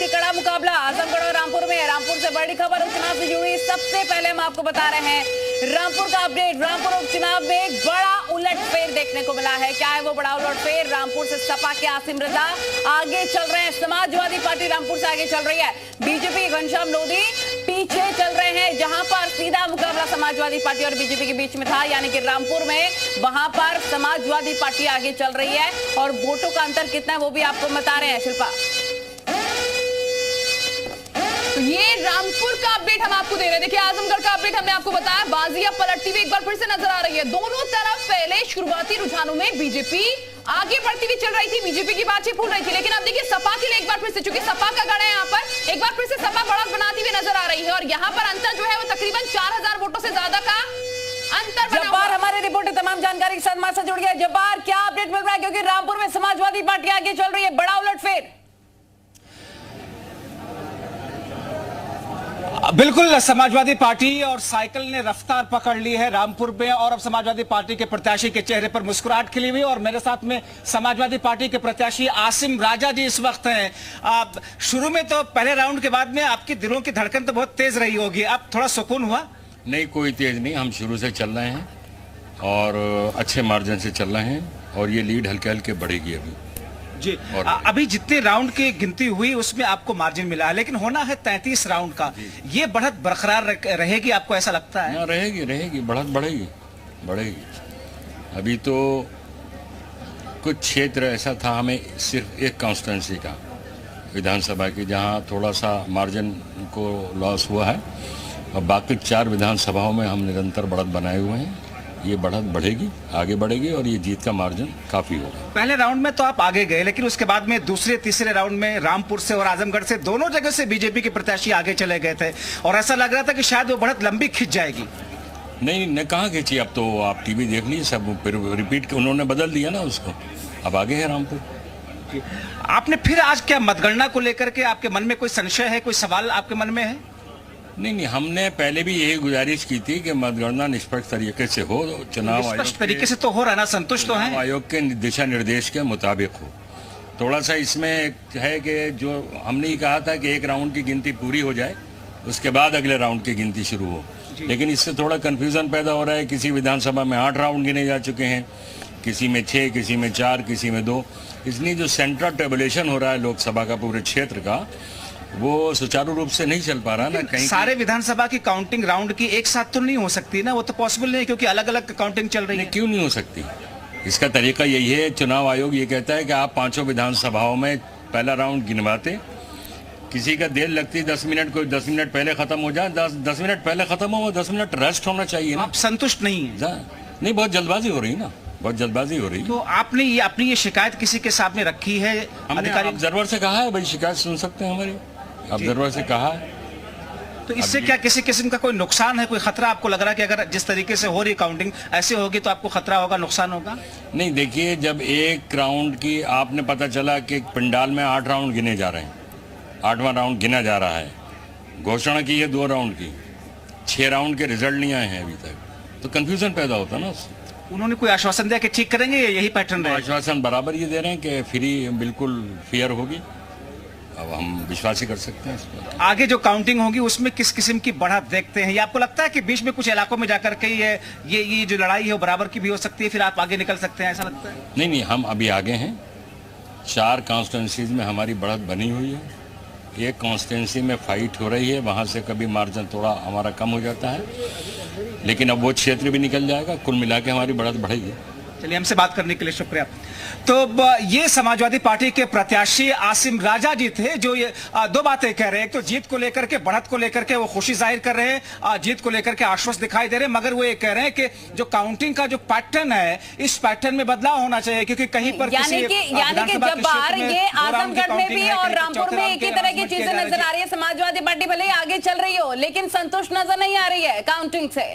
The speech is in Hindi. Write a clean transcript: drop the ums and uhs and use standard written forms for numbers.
की कड़ा मुकाबला आजमगढ़ और रामपुर में। रामपुर से बड़ी खबर उपचुनाव से जुड़ी। सबसे पहले हम आपको बता रहे हैं रामपुर का अपडेट। रामपुर उपचुनाव में एक बड़ा उलटफेर देखने को मिला है। क्या है वो बड़ा उलटफेर? रामपुर से सपा के आसिम रजा आगे चल रहे हैं। समाजवादी पार्टी रामपुर से आगे चल रही है। बीजेपी घनश्याम लोधी पीछे चल रहे हैं। जहां पर सीधा मुकाबला समाजवादी पार्टी और बीजेपी के बीच में था, यानी कि रामपुर में, वहां पर समाजवादी पार्टी आगे चल रही है। और वोटों का अंतर कितना है वो भी आपको बता रहे हैं शिल्पा। तो ये रामपुर का अपडेट हम आपको दे रहे हैं। देखिए आजमगढ़ का अपडेट हमने आपको बताया। बाजियां पलटती हुई एक बार फिर से नजर आ रही है। दोनों तरफ पहले शुरुआती रुझानों में बीजेपी आगे बढ़ती हुई चल रही थी, बीजेपी की बातचीत फूल रही थी, लेकिन अब देखिए सपा के लिए एक बार फिर से, चूंकि सपा का गढ़ है यहाँ पर, एक बार फिर से सपा बढ़त बनाती हुई नजर आ रही है। और यहाँ पर अंतर जो है वो तकरीबन 4000 वोटों से ज्यादा का अंतर बना। जब्बार हमारे रिपोर्टर तमाम जानकारी के साथ हमारे साथ जुड़ गया। जब्बार, क्या अपडेट मिल रहा है? क्योंकि रामपुर में समाजवादी पार्टी आगे चल रही है, बड़ा उलटफेर। बिल्कुल, समाजवादी पार्टी और साइकिल ने रफ्तार पकड़ ली है रामपुर में, और अब समाजवादी पार्टी के प्रत्याशी के चेहरे पर मुस्कुराहट खिली हुई। और मेरे साथ में समाजवादी पार्टी के प्रत्याशी आसिम राजा जी इस वक्त हैं। आप शुरू में तो पहले राउंड के बाद में आपकी दिलों की धड़कन तो बहुत तेज रही होगी, अब थोड़ा सुकून हुआ? नहीं, कोई तेज नहीं, हम शुरू से चल रहे हैं और अच्छे मार्जिन से चल रहे हैं और ये लीड हल्के हल्के बढ़ेगी अभी जी। अभी जितने राउंड की गिनती हुई उसमें आपको मार्जिन मिला है, लेकिन होना है 33 राउंड का। ये बढ़त बरकरार रहेगी, आपको ऐसा लगता है? ना, रहेगी बढ़त बढ़ेगी। अभी तो कुछ क्षेत्र ऐसा था हमें सिर्फ एक कॉन्स्टिट्यूंसी का विधानसभा की, जहां थोड़ा सा मार्जिन को लॉस हुआ है, और बाकी 4 विधानसभाओं में हम निरंतर बढ़त बनाए हुए हैं। ये बढ़त बढ़ेगी, आगे बढ़ेगी और ये जीत का मार्जिन काफी होगा। पहले राउंड में तो आप आगे गए, लेकिन उसके बाद में दूसरे तीसरे राउंड में रामपुर से और आजमगढ़ से दोनों जगह से बीजेपी के प्रत्याशी आगे चले गए थे, और ऐसा लग रहा था कि शायद वो बढ़त लंबी खिंच जाएगी। नहीं, कहाँ खींची? अब तो आप टीवी देख लीजिए, सब फिर रिपीट उन्होंने बदल दिया ना उसको, अब आगे है रामपुर। आपने फिर आज क्या मतगणना को लेकर के आपके मन में कोई संशय है, कोई सवाल आपके मन में है? नहीं, हमने पहले भी यही गुजारिश की थी कि मतगणना निष्पक्ष तरीके से हो, चुनाव आयोग तरीके से तो हो रहा ना, संतुष्ट तो है, आयोग के दिशा निर्देश के मुताबिक हो। थोड़ा सा इसमें है कि जो हमने ही कहा था कि एक राउंड की गिनती पूरी हो जाए, उसके बाद अगले राउंड की गिनती शुरू हो, लेकिन इससे थोड़ा कंफ्यूजन पैदा हो रहा है। किसी विधानसभा में 8 राउंड गिने जा चुके हैं, किसी में 6, किसी में 4, किसी में 2। इसलिए जो सेंट्रल टेबुलेशन हो रहा है लोकसभा का पूरे क्षेत्र का, वो सुचारू रूप से नहीं चल पा रहा ना। कहीं सारे विधानसभा की काउंटिंग राउंड की एक साथ तो नहीं हो सकती ना, वो तो पॉसिबल नहीं, क्योंकि अलग अलग काउंटिंग चल रही है। क्यों नहीं हो सकती? इसका तरीका यही है, चुनाव आयोग ये कहता है कि आप 5 विधानसभाओं में पहला राउंड गिनवाते, किसी का देर लगती 10 मिनट, कोई 10 मिनट पहले खत्म हो जाए, 10 मिनट पहले खत्म हो, 10 मिनट रेस्ट होना चाहिए ना। आप संतुष्ट नहीं है? नहीं, बहुत जल्दबाजी हो रही ना, बहुत जल्दबाजी हो रही। तो आपने ये अपनी ये शिकायत किसी के सामने रखी है? अधिकारी ऑब्जर्वर से कहा है, भाई शिकायत सुन सकते हैं हमारी, ऑब्जर्वर से कहा है। तो इससे क्या किसी किस्म का कोई नुकसान है, कोई खतरा आपको लग रहा है कि अगर जिस तरीके से हो रही काउंटिंग ऐसे होगी तो आपको खतरा होगा, नुकसान होगा? नहीं, देखिए, जब एक राउंड की आपने पता चला कि पंडाल में 8 राउंड गिने जा रहे हैं, 8वां राउंड गिना जा रहा है, घोषणा की है 2 राउंड की, 6 राउंड के रिजल्ट नहीं आए हैं अभी तक, तो कंफ्यूजन पैदा होता ना उससे। उन्होंने कोई आश्वासन दिया कि ठीक करेंगे, या यही पैटर्न रहेगा? आश्वासन बराबर ये दे रहे हैं कि फ्री बिल्कुल फेयर होगी। अब हम विश्वास ही कर सकते हैं इस पर। आगे जो काउंटिंग होगी उसमें किस किस्म की बढ़त देखते हैं? या आपको लगता है कि बीच में कुछ इलाकों में जाकर के ये जो लड़ाई है वो बराबर की भी हो सकती है, फिर आप आगे निकल सकते हैं, ऐसा लगता है? नहीं, हम अभी आगे हैं। 4 कॉन्स्टिट्यूंसीज में हमारी बढ़त बनी हुई है। एक कॉन्स्टिट्यूंसी में फाइट हो रही है, वहाँ से कभी मार्जिन थोड़ा हमारा कम हो जाता है, लेकिन अब वो क्षेत्र भी निकल जाएगा, कुल मिला के हमारी बढ़त बढ़ेगी। चलिए, हमसे बात करने के लिए शुक्रिया। तो ये समाजवादी पार्टी के प्रत्याशी आसिम राजा जी थे, जो ये 2 बातें कह रहे हैं। एक तो जीत को लेकर के, बढ़त को लेकर के वो खुशी जाहिर कर रहे हैं, जीत को लेकर के आश्वस्त दिखाई दे रहे हैं, मगर वो ये कह रहे हैं कि जो काउंटिंग का जो पैटर्न है, इस पैटर्न में बदलाव होना चाहिए, क्योंकि कहीं पर यानी कि जब बाहर ये आजमगढ़ में भी और रामपुर में एक ही तरह की चीजें नजर आ रही है। समाजवादी पार्टी भले ही आगे चल रही हो, लेकिन संतुष्ट नजर नहीं आ रही है काउंटिंग से।